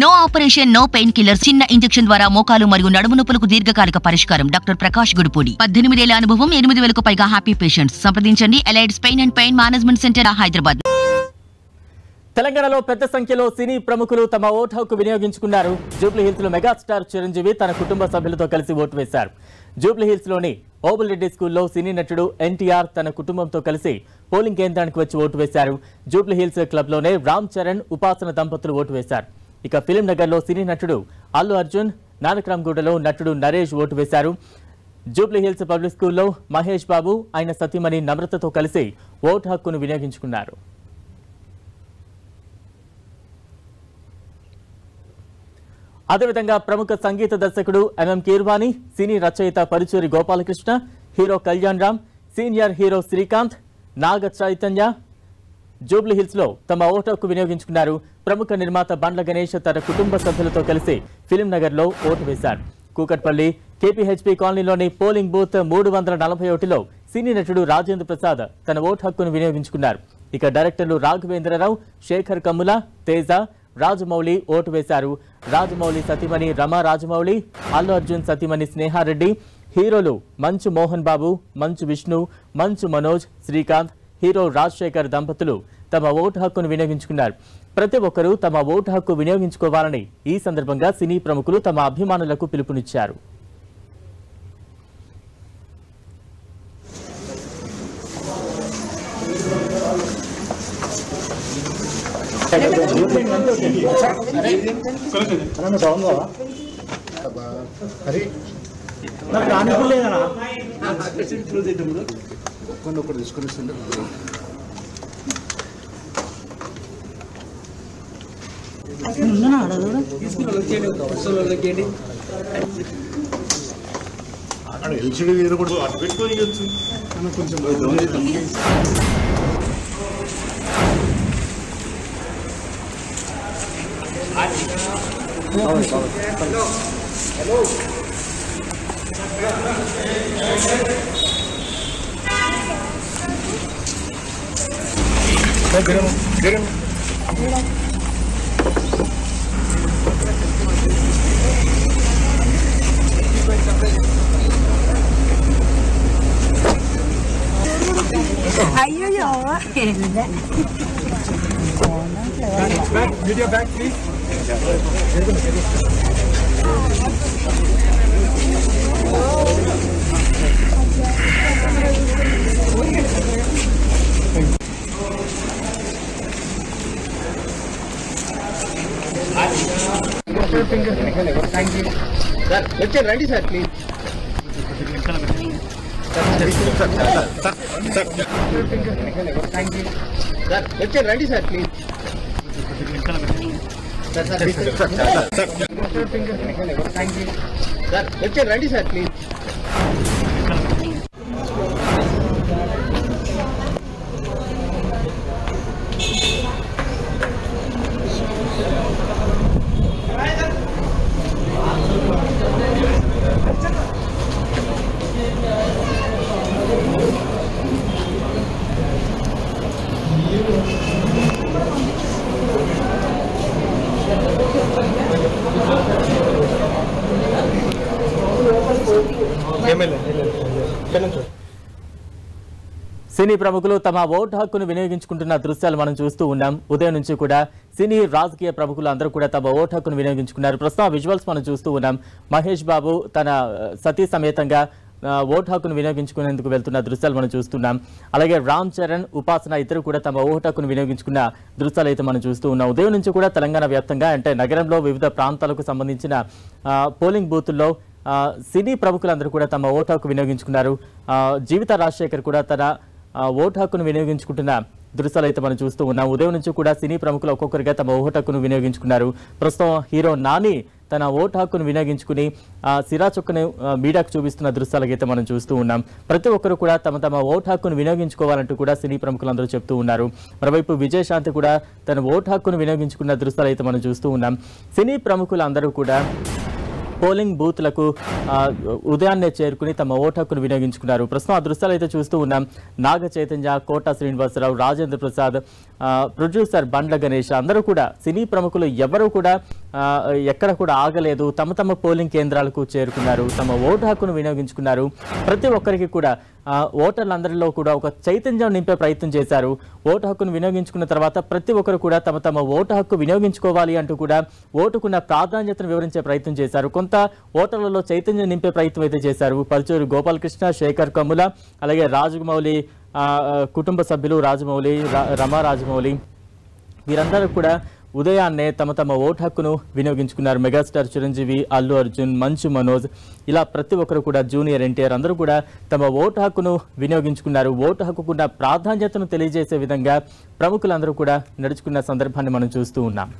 No operation, no pain killer. చిన్న injection ద్వారా మోకాలు మరియు నడుము నొప్పులకు దీర్ఘకాలిక పరిష్కారం. డాక్టర్ ప్రకాష్ గుడిపూడి. 18 ఏళ్ల అనుభవం, 8,000కు పైగా హ్యాపీ పేషెంట్స్. సంప్రదించండి Allieds pain and pain management centre, Hyderabad. తెలంగాణలో పెద్ద సంఖ్యలో సినీ ప్రముఖులు తమ ఓటు హక్కు వినియోగించుకున్నారు. జూబ్లీహిల్స్ లో మెగాస్టార్ చిరంజీవి తన కుటుంబ సభ్యులతో కలిసి ఓటు వేశారు. జూబ్లీహిల్స్ లోని ఓబుల్ రెడ్డి స్కూల్లో సినీ నటుడు ఎన్టీఆర్ తన కుటుంబంతో కలిసి పోలింగ్ కేంద్రానికి వచ్చి ఓటు వేశారు. జూబ్లీహిల్స్ క్లబ్ లోనే రామ్ చరణ్, ఉపాసన దంపతులు ఓటు వేశారు. ఇక ఫిలిం నగర్ లో సినీ నటుడు అల్లు అర్జున్, నానక్రామ్గూడలో నటుడు నరేష్ ఓటు వేశారు. జూబ్లీహిల్స్ పబ్లిక్ స్కూల్లో మహేష్ బాబు, ఆయన సతీమణి నమ్రతతో కలిసి ఓటు హక్కును వినియోగించుకున్నారు. అదేవిధంగా ప్రముఖ సంగీత దర్శకుడు ఎంఎం కీర్వాణి, సినీ రచయిత Paruchuri Gopalakrishna, hero Kalyan Ram, senior hero Srikanth, Naga Chaitanya Jubilee Hills లో తమ ఓటు హక్కు వినియోగించుకున్నారు. ప్రముఖ నిర్మాత బండ్ల గణేష్ తన కుటుంబ సభ్యులతో కలిసి ఫిలిం నగర్ లో ఓటు వేశారు. కూకట్పల్లి కేపీహెచ్పీ కాలనీలోని పోలింగ్ బూత్ 341లో సినీ నటుడు రాజేంద్ర ప్రసాద్ తన ఓటు హక్కును వినియోగించుకున్నారు. ఇక డైరెక్టర్లు రాఘవేంద్రరావు, శేఖర్ కమ్ముల, తేజ, రాజమౌళి ఓటు వేశారు. రాజమౌళి సతీమణి రమా రాజమౌళి, అల్లు అర్జున్ సతీమణి స్నేహారెడ్డి, హీరోలు మంచు మోహన్ బాబు, మంచు విష్ణు, మంచు మనోజ్, శ్రీకాంత్, హీరో రాజశేఖర్ దంపతులు తమ ఓటు హక్కును వినియోగించుకున్నారు. ప్రతి ఒక్కరూ తమ ఓటు హక్కు వినియోగించుకోవాలని ఈ సందర్భంగా సినీ ప్రముఖులు తమ అభిమానులకు పిలుపునిచ్చారు. అయ్యో Video back, please. Thank you. Sir, let's ready, sir, please. Thank you. Sir, let's ready, sir, please. Thank you. Sir, let's ready, sir, please. సినీ ప్రముఖులు తమ ఓటు హక్కును వినియోగించుకుంటున్న దృశ్యాలు మనం చూస్తూ ఉన్నాం. ఉదయం నుంచి కూడా సినీ రాజకీయ ప్రముఖులు అందరూ కూడా తమ ఓటు హక్కును వినియోగించుకున్నారు. ప్రస్తుతం విజువల్స్ మనం చూస్తూ ఉన్నాం. మహేష్ బాబు తన సతీ సమేతంగా ఓటు హక్కును వినియోగించుకునేందుకు వెళ్తున్న దృశ్యాలు మనం చూస్తున్నాం. అలాగే రామ్ చరణ్, ఉపాసన ఇద్దరు కూడా తమ ఓటు హక్కును వినియోగించుకున్న దృశ్యాలు అయితే మనం చూస్తూ ఉన్నాం. ఉదయం నుంచి కూడా తెలంగాణ వ్యాప్తంగా అంటే నగరంలో వివిధ ప్రాంతాలకు సంబంధించిన పోలింగ్ బూతుల్లో సినీ ప్రముఖులందరూ కూడా తమ ఓటు హక్కు వినియోగించుకున్నారు. జీవిత రాజశేఖర్ కూడా తన ఓటు హక్కును వినియోగించుకుంటున్న దృశ్యాలు అయితే మనం చూస్తూ ఉన్నాం. ఉదయం నుంచి కూడా సినీ ప్రముఖులు ఒక్కొక్కరిగా తమ ఓటు హక్కును వినియోగించుకున్నారు. ప్రస్తుతం హీరో నాని తన ఓటు హక్కును వినియోగించుకుని సిరా చొక్కను మీడియాకు చూపిస్తున్న దృశ్యాలకైతే మనం చూస్తూ ఉన్నాం. ప్రతి ఒక్కరు కూడా తమ తమ ఓటు హక్కును వినియోగించుకోవాలంటూ కూడా సినీ ప్రముఖులందరూ చెప్తూ ఉన్నారు. మరోవైపు విజయశాంతి కూడా తన ఓటు హక్కును వినియోగించుకున్న దృశ్యాలు అయితే మనం చూస్తూ ఉన్నాం. సినీ ప్రముఖులందరూ కూడా పోలింగ్ బూత్లకు ఉదయాన్నే చేరుకుని తమ ఓటు హక్కును వినియోగించుకున్నారు. ప్రస్తుతం ఆ దృశ్యాలు అయితే చూస్తూ ఉన్నాం. నాగ చైతన్య, కోట శ్రీనివాసరావు, రాజేంద్ర ప్రసాద్, ప్రొడ్యూసర్ బండ్ల గణేష్ అందరూ కూడా సినీ ప్రముఖులు ఎవరూ కూడా ఎక్కడ కూడా ఆగలేదు, తమ పోలింగ్ కేంద్రాలకు చేరుకున్నారు, తమ ఓటు హక్కును వినియోగించుకున్నారు. ప్రతి ఒక్కరికి కూడా ఓటర్లందరిలో కూడా ఒక చైతన్యం నింపే ప్రయత్నం చేశారు. ఓటు హక్కును వినియోగించుకున్న తర్వాత ప్రతి ఒక్కరు కూడా తమ ఓటు హక్కు వినియోగించుకోవాలి అంటూ కూడా ఓటుకున్న ప్రాధాన్యతను వివరించే ప్రయత్నం చేశారు. కొంత ఓటర్లలో చైతన్యం నింపే ప్రయత్నం అయితే చేశారు. పరుచూరి గోపాలకృష్ణ, శేఖర్ కమ్ముల, అలాగే రాజమౌళి కుటుంబ సభ్యులు రాజమౌళి, రమా రాజమౌళి వీరందరూ కూడా ఉదయాన్నే తమ ఓటు హక్కును వినియోగించుకున్నారు. మెగాస్టార్ చిరంజీవి, అల్లు అర్జున్, మంచు మనోజ్ ఇలా ప్రతి ఒక్కరు కూడా జూనియర్ ఎన్టీఆర్ అందరూ కూడా తమ ఓటు హక్కును వినియోగించుకున్నారు. ఓటు హక్కుకున్న ప్రాధాన్యతను తెలియజేసే విధంగా ప్రముఖులందరూ కూడా నడుచుకున్న సందర్భాన్ని మనం చూస్తూ ఉన్నాం.